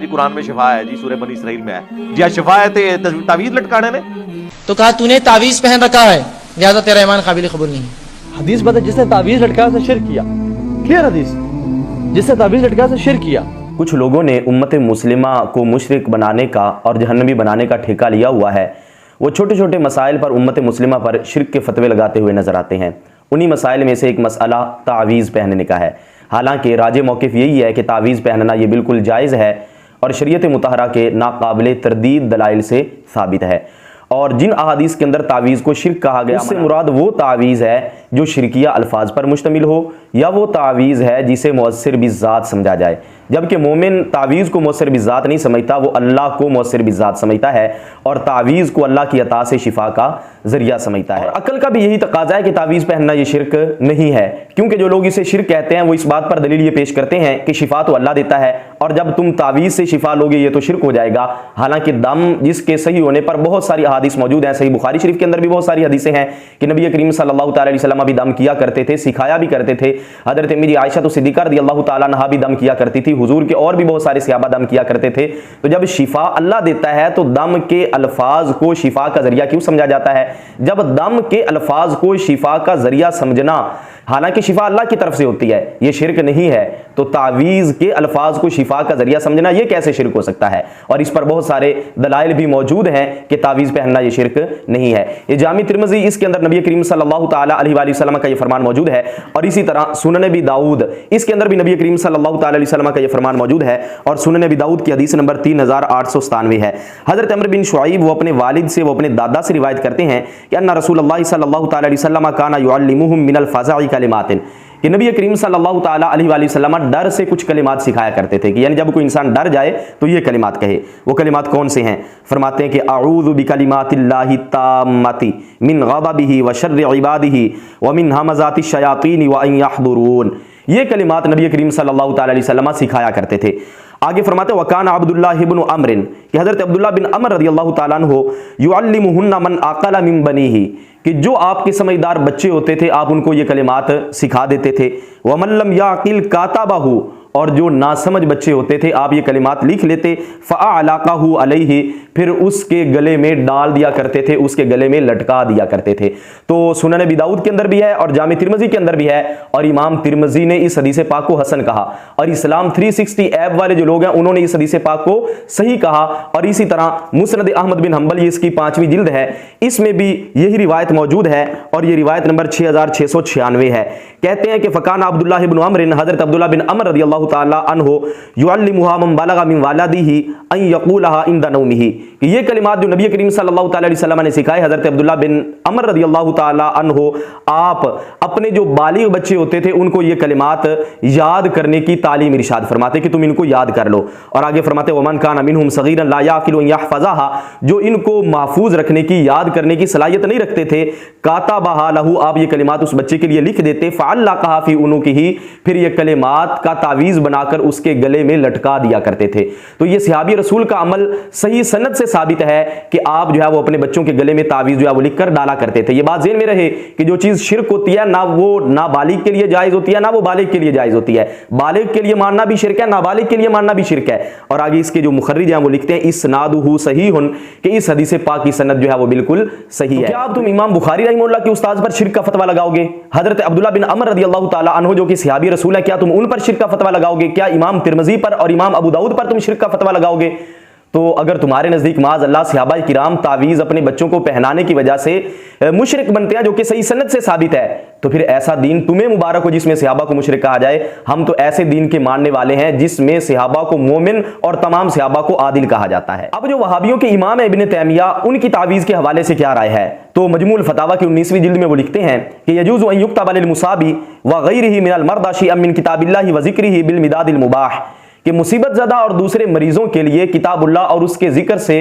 جی قرآن میں شفا ہے جی، سورہ بنی اسرائیل میں ہے جی، شفا ہے تعویذ لٹکانے نے؟ تو کہا تو نے تعویذ پہن رکھا ہے لہذا تیرا ایمان قابل قبول نہیں ہے۔ حدیث بتا جس نے تعویذ لٹکایا اسے شرک کیا، کلیئر حدیث، جس نے تعویذ لٹکایا اسے شرک کیا۔ کچھ لوگوں نے امت مسلمہ کو مشرک بنانے کا اور جہنمی بنانے کا ٹھیکہ لیا ہوا ہے۔ وہ چھوٹے چھوٹے مسائل پر امت مسلمہ پر شرک کے فتوے لگاتے ہوئے نظر آتے ہیں۔ انہی مسائل میں سے ایک مسئلہ تعویذ پہننے کا ہے۔ حالانکہ راجح موقف یہی ہے کہ تعویذ پہننا یہ بالکل جائز ہے اور شریعت مطہرہ کے ناقابل تردید دلائل سے ثابت ہے۔ اور جن احادیث کے اندر تعویذ کو شرک کہا گیا اس سے مراد وہ تعویذ ہے جو شرکیہ الفاظ پر مشتمل ہو، یا وہ تعویذ ہے جسے مؤثر بالذات سمجھا جائے، جبکہ مومن تعویذ کو مؤثر بالذات نہیں سمجھتا، وہ اللہ کو مؤثر بالذات سمجھتا ہے اور تعویذ کو اللہ کی عطا سے شفا کا ذریعہ سمجھتا ہے۔ اور عقل کا بھی یہی تقاضا ہے کہ تعویذ پہننا یہ شرک نہیں ہے، کیونکہ جو لوگ اسے شرک کہتے ہیں وہ اس بات پر دلیل یہ پیش کرتے ہیں کہ شفا تو اللہ دیتا ہے اور جب تم تعویذ سے شفا لوگے یہ تو شرک ہو جائے گا۔ حالانکہ دم جس کے صحیح ہونے پر بہت ساری احادیث موجود ہیں، صحیح بخاری شریف کے اندر بھی بہت ساری حدیثیں ہیں کہ نبی کریم صلی اللہ تعالی علیہ وسلم بھی دم کیا کرتے تھے، سکھایا بھی کرتے تھے۔ حضرت میری عائشہ صدیقہ رضی اللہ تعالیٰ عنہا بھی دم کیا کرتی تھی، حضور کے اور بھی بہت سارے صحابہ دم کیا کرتے تھے۔ تو جب شفا اللہ دیتا ہے تو دم کے الفاظ کو شفا کا ذریعہ کیوں سمجھا جاتا ہے؟ جب دم کے الفاظ کو شفا کا ذریعہ سمجھنا، حالانکہ شفا اللہ کی طرف سے ہوتی ہے، یہ شرک نہیں ہے، تو تعویذ کے الفاظ کو شفا کا ذریعہ سمجھنا یہ کیسے شرک ہو سکتا ہے؟ اور اس پر بہت سارے دلائل بھی موجود ہیں کہ تعویذ پہننا یہ شرک نہیں ہے۔ یہ جامع ترمذی، اس کے اندر نبی کریم صلی اللہ تعالیٰ علیہ وآلہ وسلم کا یہ فرمان موجود ہے، اور اسی طرح سنن ابی داؤد، اس کے اندر بھی نبی کریم صلی اللہ تعالیٰ علیہ وسلم کا یہ فرمان موجود ہے، اور سنن ابی داؤد کی حدیث نمبر 3897 ہے۔ حضرت عمرو بن شعیب وہ اپنے والد سے، وہ اپنے دادا سے روایت کرتے ہیں کہ ان رسول اللہ صلی اللہ تعالیٰ علیہ وسلم کان یعلمہم من الفزع کلمات، کہ نبی کریم صلی اللہ تعالیٰ علیہ وآلہ وسلم ڈر سے کچھ کلمات سکھایا کرتے تھے، کہ یعنی جب کوئی انسان ڈر جائے تو یہ کلمات کہے۔ وہ کلمات کون سے ہیں؟ فرماتے ہیں کہ اعوذ بکلمات اللہ التامۃ من غضبہ وشر عبادہ ومن ہمزات الشیاطین وان یحضرون۔ یہ کلمات نبی کریم صلی اللہ تعالیٰ علیہ وسلم سکھایا کرتے تھے۔ آگے فرماتے ہیں وکان عبداللہ بن عمر، کہ حضرت عبداللہ بن عمر رضی اللہ تعالیٰ عنہ یعلمہن من عقل من بنیہ، کہ جو آپ کے سمجھدار بچے ہوتے تھے آپ ان کو یہ کلمات سکھا دیتے تھے۔ ومن لم یعقل کاتبہ، اور جو ناسمجھ بچے ہوتے تھے آپ یہ کلمات لکھ لیتے۔ فَأَعْلَقَهُ عَلَيْهِ، پھر اس کے گلے میں ڈال دیا کرتے تھے، اس کے گلے میں لٹکا دیا کرتے تھے۔ تو سنن ابی داؤد کے اندر بھی ہے اور جامع ترمذی کے اندر بھی ہے، اور امام ترمذی نے اس حدیث پاک کو حسن کہا، اور اسلام 360 ایپ والے جو لوگ ہیں انہوں نے اس حدیث پاک کو صحیح کہا۔ اور اسی طرح مسند احمد بن حنبل، یہ اس کی 5ویں جلد ہے، اس میں بھی یہی روایت موجود ہے، اور یہ روایت نمبر 6696 ہے۔ کہتے ہیں کہ فکان عبداللہ بن عمر، حضرت عبداللہ بن عمر رضی اللہ تعالی عنہ یعلمها من بلغ من والده ان يقولها عند نومه، کہ یہ کلمات جو نبی کریم صلی اللہ تعالی علیہ وسلم نے سکھائے حضرت عبداللہ بن عمر رضی اللہ تعالی عنہ، آپ اپنے جو بالغ بچے ہوتے تھے ان کو یہ کلمات یاد کرنے کی تعلیم ارشاد فرماتے کہ تم ان کو یاد کر لو۔ اور آگے فرماتے ومن کان منهم صغیرا لا يعقل ان يحفظها، جو ان کو محفوظ رکھنے کی، یاد کرنے کی صلاحیت نہیں رکھتے تھے، کاتبها له، آپ یہ کلمات اس بچے کے لیے لکھ دیتے، فعلقها في عنقه، پھر یہ کلمات کا تعویذ بنا کر اس کے گلے میں لٹکا دیا کرتے تھے۔ تو یہ صحابی رسول کا عمل صحیح سند سے ثابت ہے کہ آپ جو ہے وہ اپنے بچوں کے گلے میں تعویذ جو ہے وہ لکھ کر ڈالا کرتے تھے۔ یہ بات ذہن میں رہے کہ جو چیز شرک ہوتی ہے نہ وہ نابالغ کے لیے جائز ہوتی ہے نہ وہ بالغ کے لیے جائز ہوتی ہے۔ بالغ کے لیے ماننا بھی شرک ہے، نابالغ کے لیے ماننا بھی شرک ہے۔ اور آگے اس کے جو مخرج ہیں وہ لکھتے ہیں اسنادہ صحیح، کہ اس حدیث پاک کی سند جو ہے وہ بالکل صحیح ہے۔ کیا آپ تم امام بخاری رحمہ اللہ کے استاد پر شرک کا فتویٰ لگاؤ گے؟ حضرت عبداللہ بن عمر رضی اللہ تعالی عنہ جو کہ صحابی رسول ہے، کیا تم ان پر شرک کا فتویٰ لگاؤ گے؟ کیا امام ترمذی پر اور امام ابو داؤد پر تم شرک کا فتویٰ لگاؤ گے؟ تو اگر تمہارے نزدیک معاذ اللہ صحابہ کرام تعویذ اپنے بچوں کو پہنانے کی وجہ سے مشرک بنتے ہیں جو کہ صحیح سند سے ثابت ہے، تو پھر ایسا دین تمہیں مبارک ہو جس میں صحابہ کو مشرک کہا جائے۔ ہم تو ایسے دین کے ماننے والے ہیں جس میں صحابہ کو مومن اور تمام صحابہ کو عادل کہا جاتا ہے۔ اب جو وہابیوں کے امام ہیں ابن تیمیہ، ان کی تعویذ کے حوالے سے کیا رائے ہے؟ تو مجموع الفتاوی کی 19ویں جلد میں وہ لکھتے ہیں کہ یجوز ان یکتب للمصاب وغیرہ من المرضى شیئا من کتاب اللہ وذکرہ بالمداد المباح، کہ مصیبت زدہ اور دوسرے مریضوں کے لیے کتاب اللہ اور اس کے ذکر سے